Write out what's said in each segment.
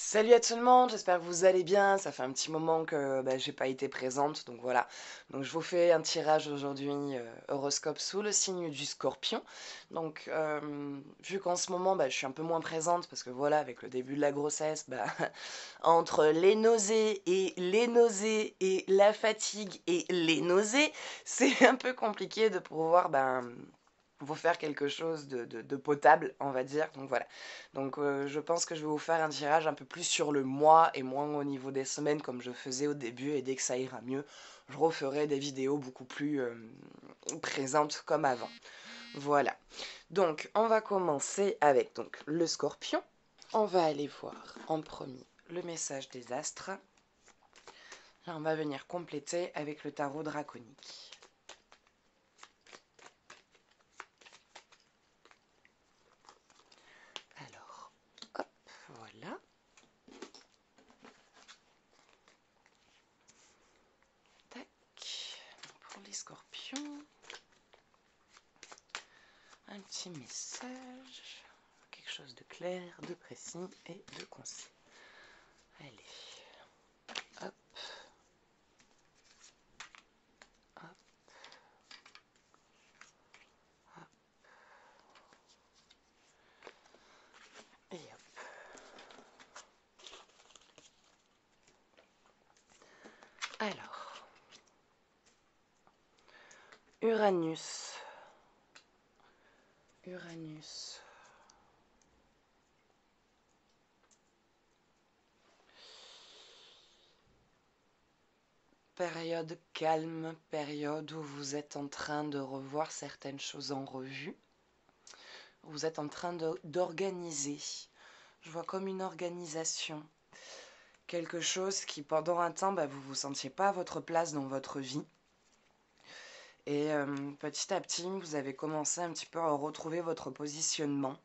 Salut à tout le monde, j'espère que vous allez bien. Ça fait un petit moment que j'ai pas été présente, donc voilà. Donc je vous fais un tirage aujourd'hui, horoscope sous le signe du Scorpion. Donc vu qu'en ce moment je suis un peu moins présente parce que voilà, avec le début de la grossesse, entre les nausées et la fatigue et les nausées, c'est un peu compliqué de pouvoir vous faire quelque chose de potable, on va dire. Donc voilà. Donc je pense que je vais vous faire un tirage un peu plus sur le mois et moins au niveau des semaines comme je faisais au début, et dès que ça ira mieux, je referai des vidéos beaucoup plus présentes comme avant. Voilà. Donc on va commencer avec le Scorpion. On va aller voir en premier le message des astres. Là, on va venir compléter avec le tarot draconique. Alors, hop, voilà. Tac. Pour les scorpions, un petit message. Quelque chose de clair, de précis et de concis. Allez. Hop. Hop. Hop. Et hop. Alors. Uranus. Uranus. Période calme, période où vous êtes en train de revoir certaines choses en revue. Vous êtes en train d'organiser. Je vois comme une organisation. Quelque chose qui, pendant un temps, vous vous sentiez pas à votre place dans votre vie. Et petit à petit, vous avez commencé un petit peu à retrouver votre positionnement.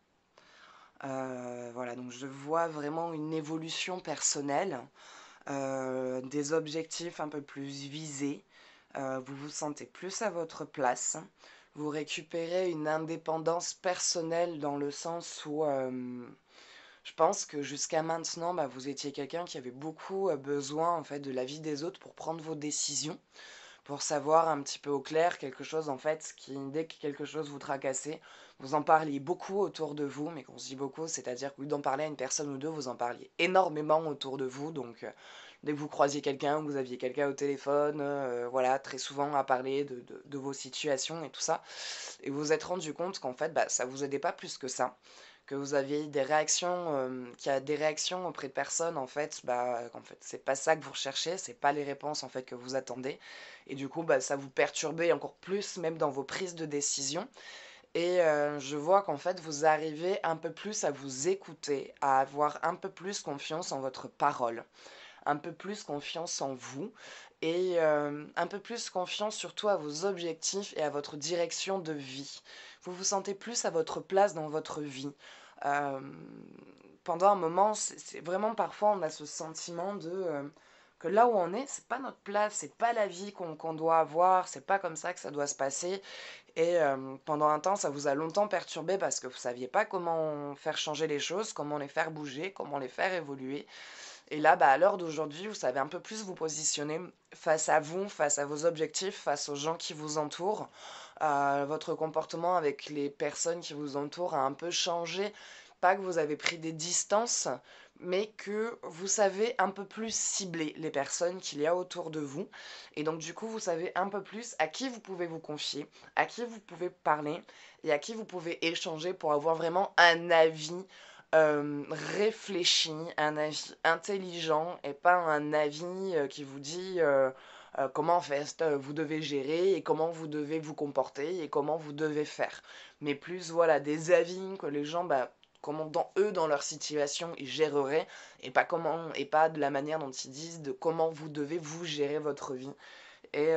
Voilà, donc je vois vraiment une évolution personnelle, des objectifs un peu plus visés. Vous vous sentez plus à votre place. Vous récupérez une indépendance personnelle dans le sens où je pense que jusqu'à maintenant, vous étiez quelqu'un qui avait beaucoup besoin en fait de l'avis des autres pour prendre vos décisions, pour savoir un petit peu au clair quelque chose en fait, qui dès que quelque chose vous tracassait, vous en parliez beaucoup autour de vous, mais quand on se dit beaucoup, c'est-à-dire que d'en parler à une personne ou deux, vous en parliez énormément autour de vous, donc dès que vous croisiez quelqu'un, vous aviez quelqu'un au téléphone, voilà, très souvent à parler de vos situations et tout ça, et vous vous êtes rendu compte qu'en fait, ça vous aidait pas plus que ça, que vous aviez des réactions, qu'il y a des réactions auprès de personnes, en fait, c'est pas ça que vous recherchez, c'est pas les réponses en fait que vous attendez, et du coup, ça vous perturbait encore plus, même dans vos prises de décision. Et je vois qu'en fait, vous arrivez un peu plus à vous écouter, à avoir un peu plus confiance en votre parole, un peu plus confiance en vous, et un peu plus confiance surtout à vos objectifs et à votre direction de vie. Vous vous sentez plus à votre place dans votre vie. Euh, Pendant un moment, c'est vraiment parfois on a ce sentiment que là où on est, c'est pas notre place, c'est pas la vie qu'on doit avoir, c'est pas comme ça que ça doit se passer. Et pendant un temps, ça vous a longtemps perturbé parce que vous saviez pas comment faire changer les choses, comment les faire bouger, comment les faire évoluer. Et là, à l'heure d'aujourd'hui, vous savez un peu plus vous positionner face à vous, face à vos objectifs, face aux gens qui vous entourent. Votre comportement avec les personnes qui vous entourent a un peu changé. Pas que vous avez pris des distances, mais que vous savez un peu plus cibler les personnes qu'il y a autour de vous. Et donc, du coup, vous savez un peu plus à qui vous pouvez vous confier, à qui vous pouvez parler et à qui vous pouvez échanger pour avoir vraiment un avis réfléchi, un avis intelligent et pas un avis qui vous dit comment en fait vous devez gérer et comment vous devez vous comporter et comment vous devez faire. Mais plus voilà des avis que les gens comment eux dans leur situation ils géreraient, et pas comment, et pas de la manière dont ils disent de comment vous devez vous gérer votre vie. Et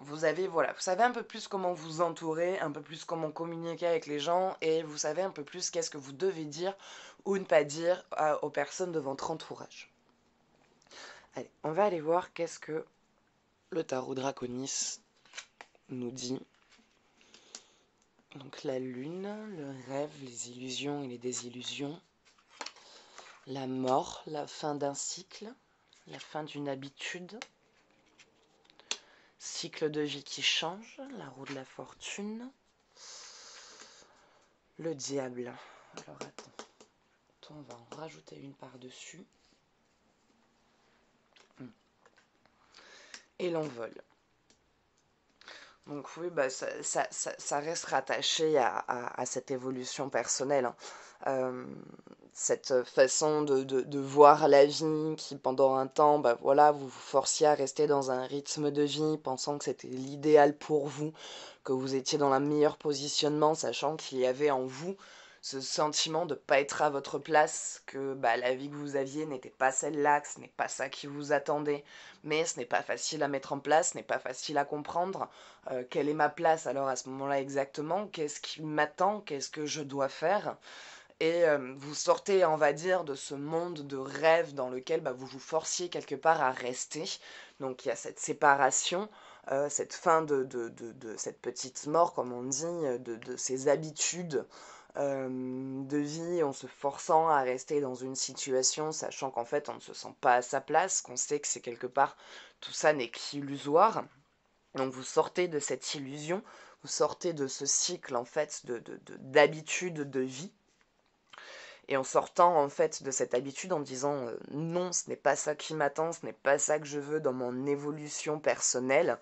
vous avez, voilà, vous savez un peu plus comment vous entourer, un peu plus comment communiquer avec les gens, et vous savez un peu plus qu'est-ce que vous devez dire ou ne pas dire aux personnes de votre entourage. Allez, on va aller voir qu'est-ce que le tarot Draconis nous dit. Donc la lune, le rêve, les illusions et les désillusions. La mort, la fin d'un cycle, la fin d'une habitude. Cycle de vie qui change, la roue de la fortune. Le diable. Alors attends, on va en rajouter une par-dessus. Et l'envol. Donc oui, bah, ça reste rattaché à cette évolution personnelle. Hein. Cette façon de voir la vie qui, pendant un temps, bah, voilà, vous vous forciez à rester dans un rythme de vie, pensant que c'était l'idéal pour vous, que vous étiez dans le meilleur positionnement, sachant qu'il y avait en vous ce sentiment de ne pas être à votre place, que bah, la vie que vous aviez n'était pas celle-là, que ce n'est pas ça qui vous attendait, mais ce n'est pas facile à mettre en place, ce n'est pas facile à comprendre. Quelle est ma place alors à ce moment-là exactement? Qu'est-ce qui m'attend? Qu'est-ce que je dois faire? Et vous sortez, on va dire, de ce monde de rêve dans lequel bah, vous vous forciez quelque part à rester. Donc il y a cette séparation, cette fin de cette petite mort, comme on dit, de ces habitudes de vie, en se forçant à rester dans une situation, sachant qu'en fait on ne se sent pas à sa place, qu'on sait que c'est quelque part, tout ça n'est qu'illusoire. Donc vous sortez de cette illusion, vous sortez de ce cycle en fait d'habitude de vie. Et en sortant en fait de cette habitude en disant non, ce n'est pas ça qui m'attend, ce n'est pas ça que je veux dans mon évolution personnelle,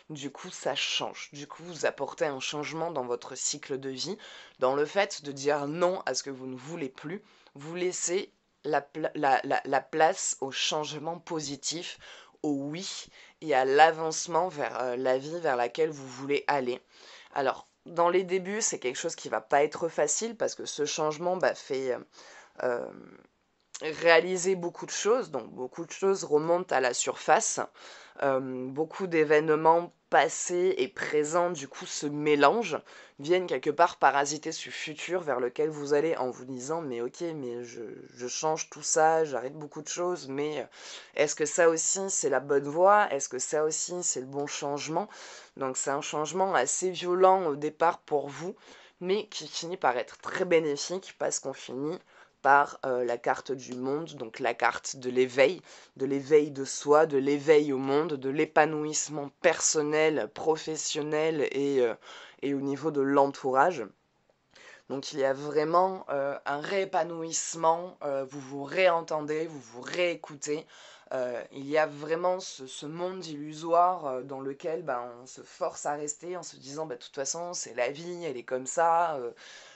du coup ça change. Du coup vous apportez un changement dans votre cycle de vie, dans le fait de dire non à ce que vous ne voulez plus, vous laissez la place au changement positif, au oui et à l'avancement vers la vie vers laquelle vous voulez aller. Alors, dans les débuts, c'est quelque chose qui va pas être facile parce que ce changement fait euh, réaliser beaucoup de choses, donc beaucoup de choses remontent à la surface, beaucoup d'événements passés et présents du coup se mélangent, viennent quelque part parasiter ce futur vers lequel vous allez en vous disant mais ok mais je change tout ça, j'arrête beaucoup de choses, mais est-ce que ça aussi c'est la bonne voie, est-ce que ça aussi c'est le bon changement? Donc c'est un changement assez violent au départ pour vous, mais qui finit par être très bénéfique parce qu'on finit par la carte du monde, donc la carte de l'éveil de soi, de l'éveil au monde, de l'épanouissement personnel, professionnel et au niveau de l'entourage. Donc il y a vraiment un réépanouissement, vous vous réentendez, vous vous réécoutez. Il y a vraiment ce monde illusoire dans lequel on se force à rester en se disant de toute façon c'est la vie, elle est comme ça,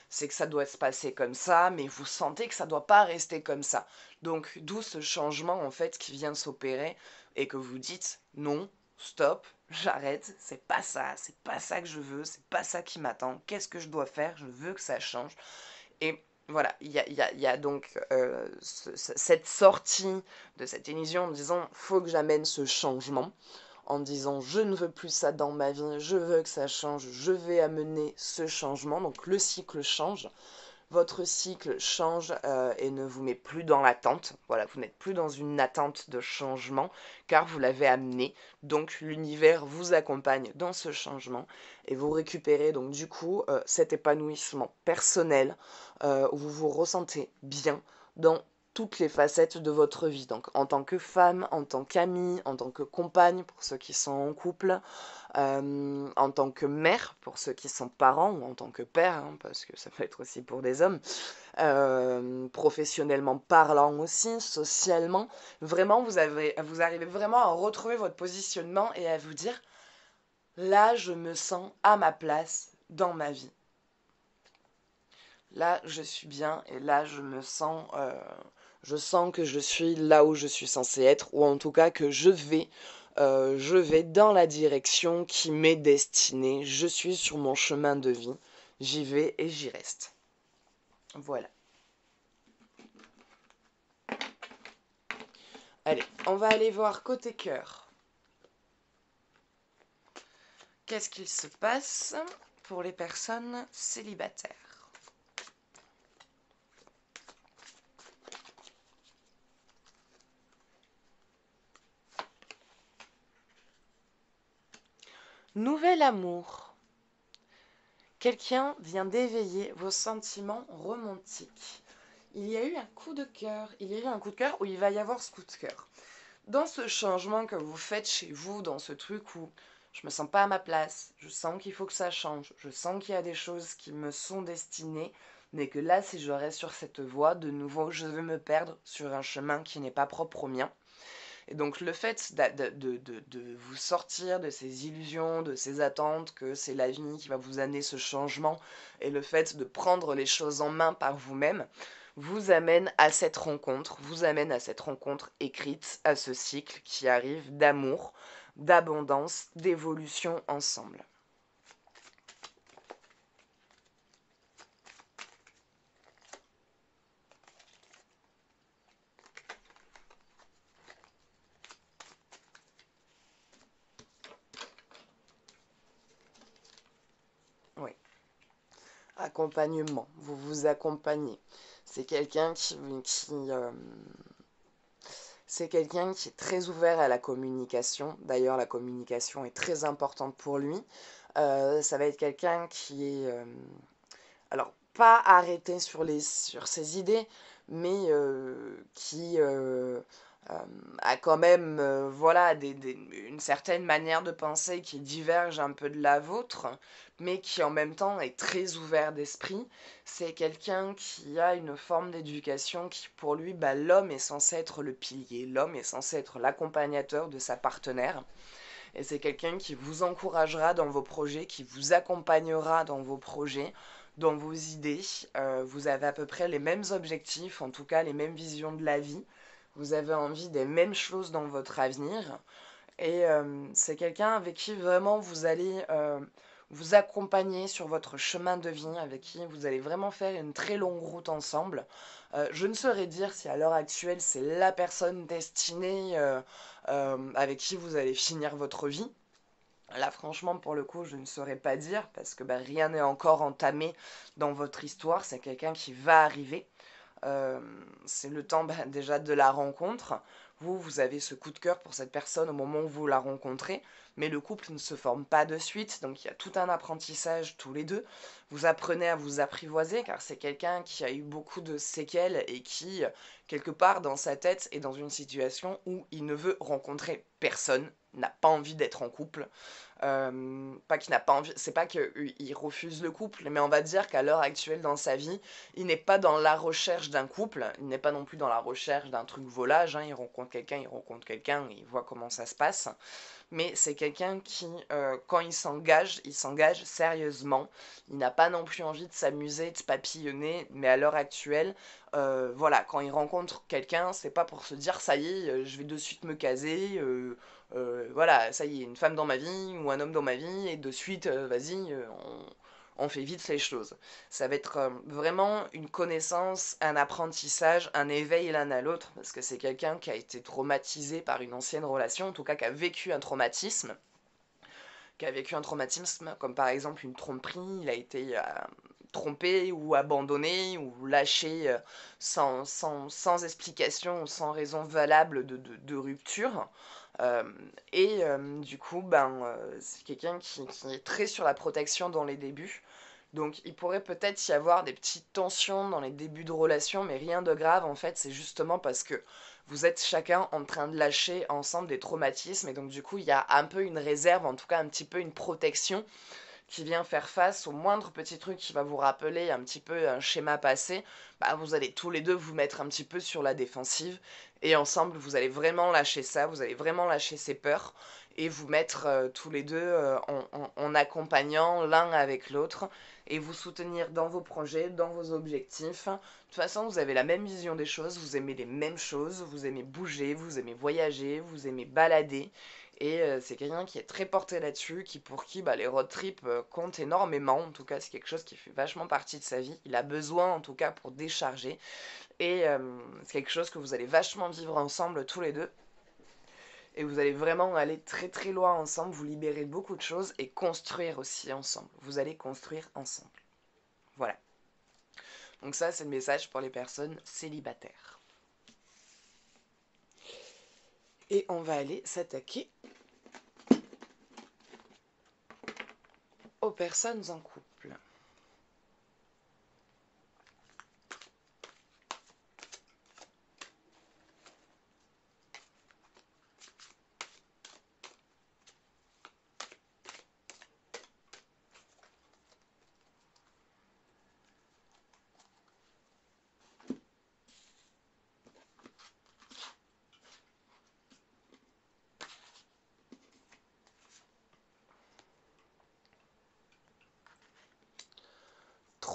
c'est que ça doit se passer comme ça, mais vous sentez que ça ne doit pas rester comme ça. Donc d'où ce changement en fait qui vient s'opérer et que vous dites non, stop, j'arrête, c'est pas ça que je veux, c'est pas ça qui m'attend, qu'est-ce que je dois faire, je veux que ça change. Et voilà, il y a donc cette sortie de cette illusion en disant faut que j'amène ce changement, en disant je ne veux plus ça dans ma vie, je veux que ça change, je vais amener ce changement. Donc le cycle change, votre cycle change et ne vous met plus dans l'attente. Voilà, vous n'êtes plus dans une attente de changement car vous l'avez amené. Donc l'univers vous accompagne dans ce changement et vous récupérez donc du coup cet épanouissement personnel où vous vous ressentez bien dans toutes les facettes de votre vie. Donc en tant que femme, en tant qu'amie, en tant que compagne pour ceux qui sont en couple, en tant que mère pour ceux qui sont parents ou en tant que père, hein, parce que ça peut être aussi pour des hommes, professionnellement parlant aussi, socialement. Vraiment, vous arrivez vraiment à retrouver votre positionnement et à vous dire là, je me sens à ma place dans ma vie. Là, je suis bien et là, je sens que je suis là où je suis censée être, ou en tout cas que je vais dans la direction qui m'est destinée. Je suis sur mon chemin de vie. J'y vais et j'y reste. Voilà. Allez, on va aller voir côté cœur. Qu'est-ce qu'il se passe pour les personnes célibataires? Nouvel amour. Quelqu'un vient d'éveiller vos sentiments romantiques. il y a eu un coup de cœur. Il y a eu un coup de cœur où il va y avoir ce coup de cœur. Dans ce changement que vous faites chez vous, dans ce truc où je me sens pas à ma place, je sens qu'il faut que ça change, je sens qu'il y a des choses qui me sont destinées, mais que là, si je reste sur cette voie, de nouveau, je vais me perdre sur un chemin qui n'est pas propre au mien. Et donc le fait de vous sortir de ces illusions, de ces attentes, que c'est la vie qui va vous amener ce changement, et le fait de prendre les choses en main par vous-même, vous amène à cette rencontre, écrite, à ce cycle qui arrive d'amour, d'abondance, d'évolution ensemble. Oui. Accompagnement, vous vous accompagnez. C'est quelqu'un c'est quelqu'un qui est très ouvert à la communication. D'ailleurs, la communication est très importante pour lui. Ça va être quelqu'un qui est, alors, pas arrêté sur ses idées, mais qui euh, a quand même voilà, une certaine manière de penser qui diverge un peu de la vôtre, mais qui en même temps est très ouvert d'esprit. C'est quelqu'un qui a une forme d'éducation qui, pour lui, bah, l'homme est censé être le pilier, l'homme est censé être l'accompagnateur de sa partenaire. Et c'est quelqu'un qui vous encouragera dans vos projets, qui vous accompagnera dans vos projets, dans vos idées. Vous avez à peu près les mêmes objectifs, en tout cas les mêmes visions de la vie. Vous avez envie des mêmes choses dans votre avenir. Et c'est quelqu'un avec qui vraiment vous allez vous accompagner sur votre chemin de vie, avec qui vous allez vraiment faire une très longue route ensemble. Je ne saurais dire si à l'heure actuelle c'est la personne destinée avec qui vous allez finir votre vie. Là, franchement, pour le coup, je ne saurais pas dire parce que bah, rien n'est encore entamé dans votre histoire. C'est quelqu'un qui va arriver. Euh, c'est le temps bah, déjà de la rencontre. Vous avez ce coup de cœur pour cette personne au moment où vous la rencontrez, mais le couple ne se forme pas de suite, donc il y a tout un apprentissage tous les deux. Vous apprenez à vous apprivoiser, car c'est quelqu'un qui a eu beaucoup de séquelles et qui, quelque part dans sa tête, est dans une situation où il ne veut rencontrer personne, n'a pas envie d'être en couple. Pas qu'il n'a pas envie, c'est pas qu'il refuse le couple, mais on va dire qu'à l'heure actuelle dans sa vie, il n'est pas dans la recherche d'un couple, il n'est pas non plus dans la recherche d'un truc volage, hein, il rencontre quelqu'un, il voit comment ça se passe, mais c'est quelqu'un qui, quand il s'engage sérieusement, il n'a pas non plus envie de s'amuser, de papillonner, mais à l'heure actuelle, voilà, quand il rencontre quelqu'un, c'est pas pour se dire ça y est, je vais de suite me caser, voilà, ça y est, une femme dans ma vie ou un homme dans ma vie, et de suite, vas-y, on fait vite les choses. Ça va être vraiment une connaissance, un apprentissage, un éveil l'un à l'autre, parce que c'est quelqu'un qui a été traumatisé par une ancienne relation, en tout cas qui a vécu un traumatisme, comme par exemple une tromperie, il a été trompé ou abandonné ou lâché sans explication ou sans raison valable de rupture. Euh, du coup, c'est quelqu'un qui est très sur la protection dans les débuts. Donc il pourrait peut-être y avoir des petites tensions dans les débuts de relation, mais rien de grave en fait, c'est justement parce que vous êtes chacun en train de lâcher ensemble des traumatismes, et donc du coup il y a un peu une réserve, en tout cas un petit peu une protection qui vient faire face au moindre petit truc qui va vous rappeler un petit peu un schéma passé. Bah, vous allez tous les deux vous mettre un petit peu sur la défensive, et ensemble vous allez vraiment lâcher ça, vous allez vraiment lâcher ces peurs, et vous mettre tous les deux en accompagnant l'un avec l'autre, et vous soutenir dans vos projets, dans vos objectifs. De toute façon, vous avez la même vision des choses, vous aimez les mêmes choses, vous aimez bouger, vous aimez voyager, vous aimez balader. Et c'est quelqu'un qui est très porté là-dessus, pour qui bah, les road trips comptent énormément. En tout cas, c'est quelque chose qui fait vachement partie de sa vie. Il a besoin, en tout cas, pour décharger. Et c'est quelque chose que vous allez vachement vivre ensemble tous les deux. Et vous allez vraiment aller très très loin ensemble, vous libérer de beaucoup de choses et construire aussi ensemble. Vous allez construire ensemble. Voilà. Donc ça, c'est le message pour les personnes célibataires. Et on va aller s'attaquer aux personnes en couple.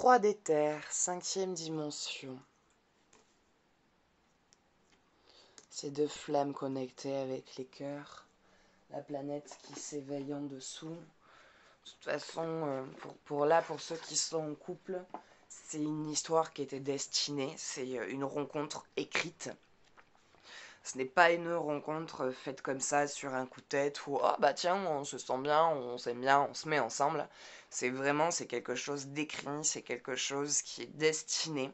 3 d'éther, 5e dimension. Ces deux flammes connectées avec les cœurs. La planète qui s'éveille en dessous. De toute façon, pour ceux qui sont en couple, c'est une histoire qui était destinée. C'est une rencontre écrite. Ce n'est pas une rencontre faite comme ça sur un coup de tête où oh bah tiens on se sent bien, on s'aime bien, on se met ensemble. C'est quelque chose d'écrit, c'est quelque chose qui est destiné.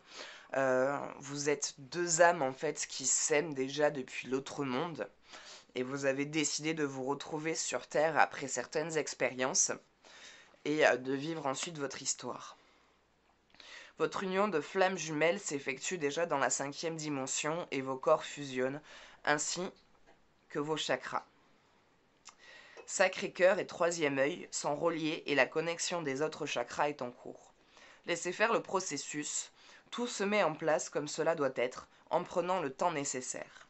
Vous êtes deux âmes en fait qui s'aiment déjà depuis l'autre monde et vous avez décidé de vous retrouver sur Terre après certaines expériences et de vivre ensuite votre histoire. Votre union de flammes jumelles s'effectue déjà dans la 5e dimension et vos corps fusionnent, ainsi que vos chakras. Sacré-Cœur et 3e œil sont reliés et la connexion des autres chakras est en cours. Laissez faire le processus, tout se met en place comme cela doit être, en prenant le temps nécessaire.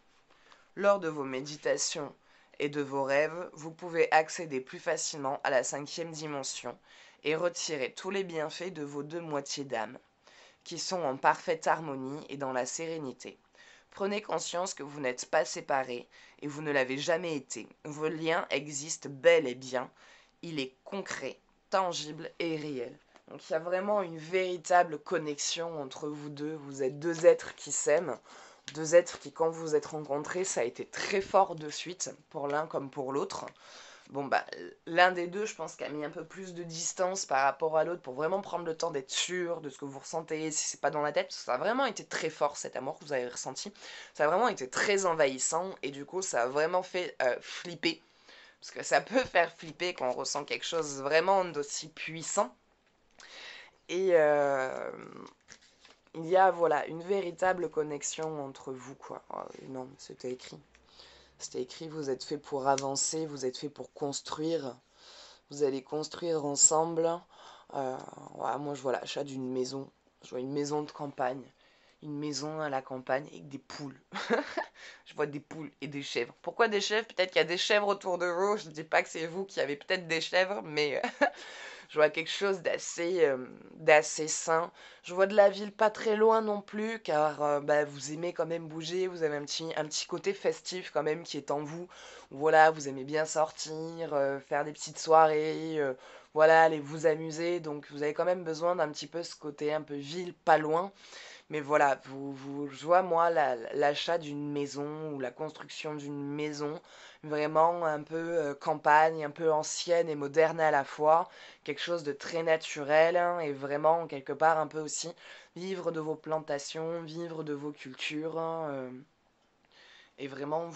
Lors de vos méditations et de vos rêves, vous pouvez accéder plus facilement à la 5e dimension et retirer tous les bienfaits de vos deux moitiés d'âme, qui sont en parfaite harmonie et dans la sérénité. Prenez conscience que vous n'êtes pas séparés et vous ne l'avez jamais été. Vos liens existent bel et bien. Il est concret, tangible et réel. Donc il y a vraiment une véritable connexion entre vous deux. Vous êtes deux êtres qui s'aiment. Deux êtres qui, quand vous vous êtes rencontrés, ça a été très fort de suite, pour l'un comme pour l'autre. Bon bah, l'un des deux, je pense, qui a mis un peu plus de distance par rapport à l'autre pour vraiment prendre le temps d'être sûr de ce que vous ressentez, si c'est pas dans la tête, parce que ça a vraiment été très fort cet amour que vous avez ressenti. Ça a vraiment été très envahissant et du coup ça a vraiment fait flipper. Parce que ça peut faire flipper quand on ressent quelque chose vraiment d'aussi puissant. Et il y a voilà une véritable connexion entre vous quoi. Oh, non, c'était écrit. C'était écrit, vous êtes fait pour avancer, vous êtes fait pour construire. Vous allez construire ensemble. Voilà, moi, je vois l'achat d'une maison. Je vois une maison de campagne. Une maison à la campagne avec des poules. Je vois des poules et des chèvres. Pourquoi des chèvres? Peut-être qu'il y a des chèvres autour de vous. Je ne dis pas que c'est vous qui avez peut-être des chèvres, mais je vois quelque chose d'assez sain. Je vois de la ville pas très loin non plus, car bah, vous aimez quand même bouger, vous avez un petit côté festif quand même qui est en vous. Voilà, vous aimez bien sortir, faire des petites soirées, voilà, aller vous amuser. Donc vous avez quand même besoin d'un petit peu ce côté un peu ville, pas loin. Mais voilà, je vois moi l'achat d'une maison ou la construction d'une maison vraiment un peu campagne, un peu ancienne et moderne à la fois, quelque chose de très naturel hein, et vraiment quelque part un peu aussi vivre de vos plantations, vivre de vos cultures hein, et vraiment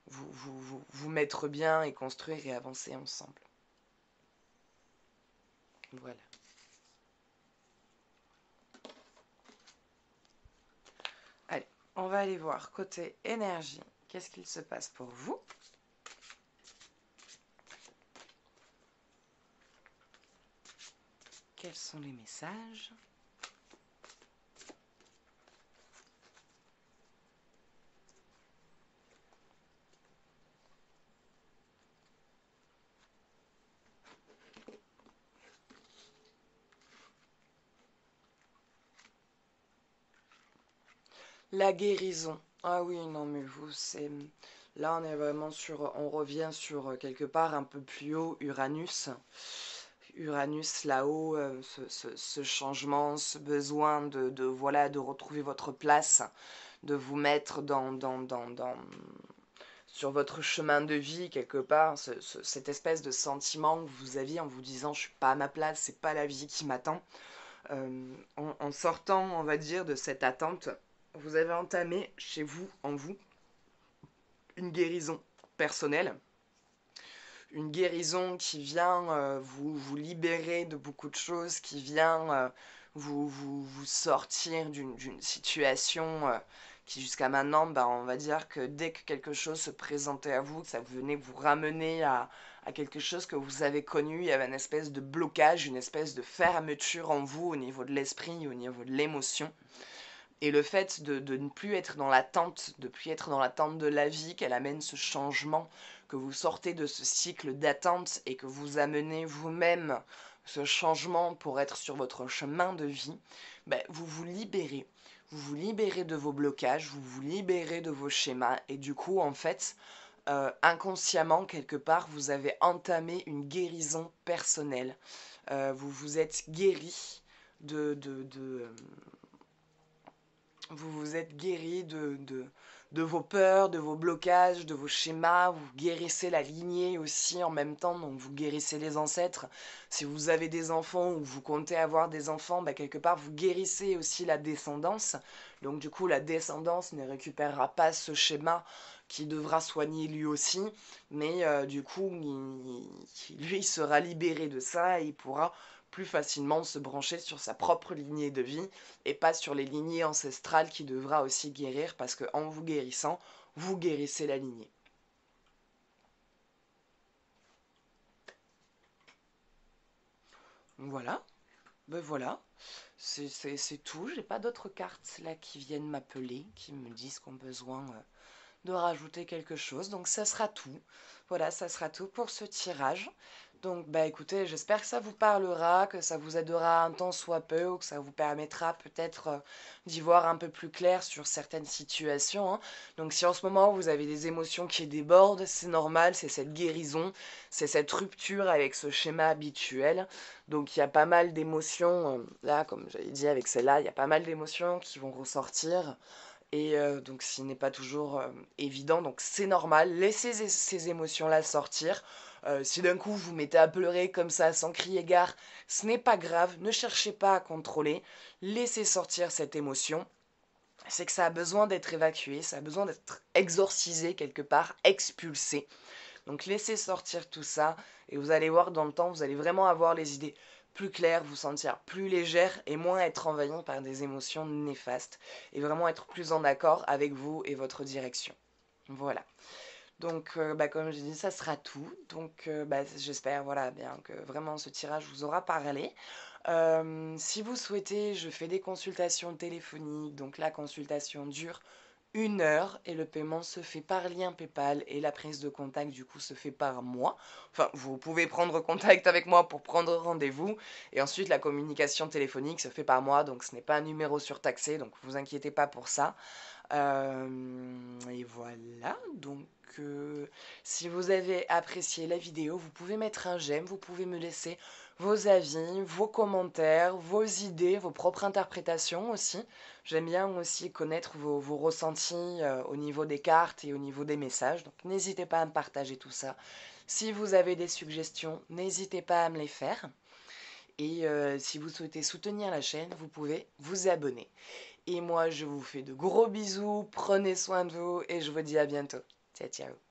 vous mettre bien et construire et avancer ensemble. Voilà. Allez, on va aller voir côté énergie. Qu'est-ce qu'il se passe pour vous? Quels sont les messages? La guérison. Ah oui, non mais vous, c'est... Là, on est vraiment sur... On revient sur quelque part un peu plus haut, Uranus. Uranus là-haut, ce changement, ce besoin voilà, de retrouver votre place, de vous mettre sur votre chemin de vie quelque part, cette espèce de sentiment que vous aviez en vous disant je suis pas à ma place, c'est pas la vie qui m'attend. En sortant, on va dire, de cette attente, vous avez entamé chez vous, en vous, une guérison personnelle. Une guérison qui vient vous libérer de beaucoup de choses, qui vient vous sortir d'une situation qui jusqu'à maintenant, bah, on va dire que dès que quelque chose se présentait à vous, que ça venait vous ramener à quelque chose que vous avez connu, il y avait une espèce de blocage, une espèce de fermeture en vous au niveau de l'esprit, au niveau de l'émotion. Et le fait de ne plus être dans l'attente, de plus être dans l'attente de la vie, qu'elle amène ce changement, que vous sortez de ce cycle d'attente et que vous amenez vous-même ce changement pour être sur votre chemin de vie, ben, vous vous libérez. Vous vous libérez de vos blocages, vous vous libérez de vos schémas et du coup, en fait, inconsciemment, quelque part, vous avez entamé une guérison personnelle. Vous vous êtes guéri vous vous êtes guéri de vos peurs, de vos blocages, de vos schémas, vous guérissez la lignée aussi en même temps, donc vous guérissez les ancêtres. Si vous avez des enfants ou vous comptez avoir des enfants, bah quelque part vous guérissez aussi la descendance. Donc du coup la descendance ne récupérera pas ce schéma qui devra soigner lui aussi, mais du coup lui sera libéré de ça et il pourra plus facilement se brancher sur sa propre lignée de vie et pas sur les lignées ancestrales qui devra aussi guérir parce que en vous guérissant, vous guérissez la lignée. Voilà, ben voilà, c'est tout. J'ai pas d'autres cartes là qui viennent m'appeler, qui me disent qu'on a besoin de rajouter quelque chose. Donc ça sera tout. Voilà, ça sera tout pour ce tirage. Donc bah écoutez, j'espère que ça vous parlera, que ça vous aidera un tant soit peu, ou que ça vous permettra peut-être d'y voir un peu plus clair sur certaines situations, hein. Donc si en ce moment vous avez des émotions qui débordent, c'est normal, c'est cette guérison, c'est cette rupture avec ce schéma habituel. Donc il y a pas mal d'émotions, là comme j'avais dit avec celle-là, il y a pas mal d'émotions qui vont ressortir. Et donc ce n'est pas toujours évident, donc c'est normal, laissez ces émotions-là sortir. Si d'un coup vous mettez à pleurer comme ça sans crier gare, ce n'est pas grave, ne cherchez pas à contrôler, laissez sortir cette émotion. C'est que ça a besoin d'être évacué, ça a besoin d'être exorcisé quelque part, expulsé. Donc laissez sortir tout ça et vous allez voir dans le temps, vous allez vraiment avoir les idées plus claires, vous sentir plus légère et moins être envahi par des émotions néfastes et vraiment être plus en accord avec vous et votre direction. Voilà. Donc, bah, comme je dis, ça sera tout. Donc, bah, j'espère voilà, bien que vraiment ce tirage vous aura parlé. Si vous souhaitez, je fais des consultations téléphoniques. Donc, la consultation dure 1 heure et le paiement se fait par lien PayPal et la prise de contact du coup se fait par moi. Enfin, vous pouvez prendre contact avec moi pour prendre rendez-vous et ensuite la communication téléphonique se fait par moi, donc ce n'est pas un numéro surtaxé, donc vous inquiétez pas pour ça. Et voilà, donc si vous avez apprécié la vidéo, vous pouvez mettre un j'aime, vous pouvez me laisser vos avis, vos commentaires, vos idées, vos propres interprétations aussi. J'aime bien aussi connaître vos ressentis au niveau des cartes et au niveau des messages, donc n'hésitez pas à me partager tout ça. Si vous avez des suggestions, n'hésitez pas à me les faire. Et si vous souhaitez soutenir la chaîne, vous pouvez vous abonner. Et moi, je vous fais de gros bisous, prenez soin de vous et je vous dis à bientôt. Ciao, ciao.